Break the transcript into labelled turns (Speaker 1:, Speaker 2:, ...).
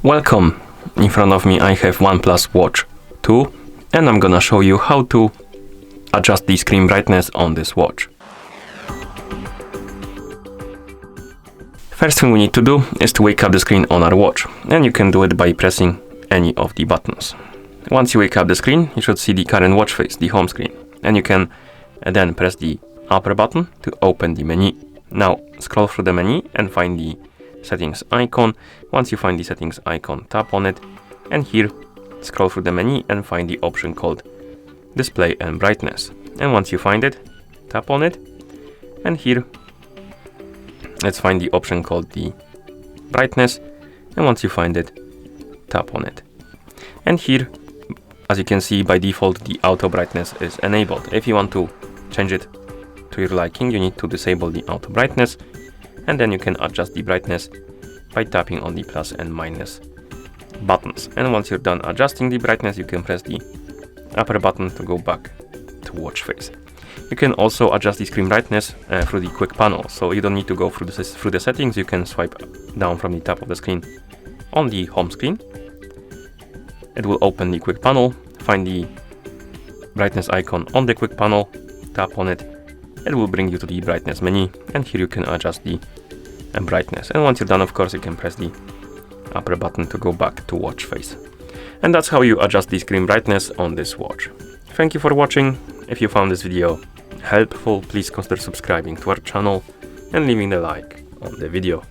Speaker 1: Welcome! In front of me I have OnePlus Watch 2 and I'm gonna show you how to adjust the screen brightness on this watch. First thing we need to do is to wake up the screen on our watch, and you can do it by pressing any of the buttons. Once you wake up the screen, you should see the current watch face, the home screen, and you can then press the upper button to open the menu. Now scroll through the menu and find the settings icon. Once you find the settings icon, tap on it, and here scroll through the menu and find the option called display and brightness. And once you find it, tap on it, and here let's find the option called the brightness, and once you find it, tap on it. And here, as you can see, by default the auto brightness is enabled. If you want to change it to your liking, you need to disable the auto brightness, and then you can adjust the brightness by tapping on the plus and minus buttons. And once you're done adjusting the brightness, you can press the upper button to go back to watch face. You can also adjust the screen brightness through the quick panel, so you don't need to go through the settings. You can swipe down from the top of the screen on the home screen. It will open the quick panel, find the brightness icon on the quick panel, tap on it. It will bring you to the brightness menu, and here you can adjust the brightness. And once you're done, of course, you can press the upper button to go back to watch face. And that's how you adjust the screen brightness on this watch. Thank you for watching. If you found this video helpful, please consider subscribing to our channel and leaving a like on the video.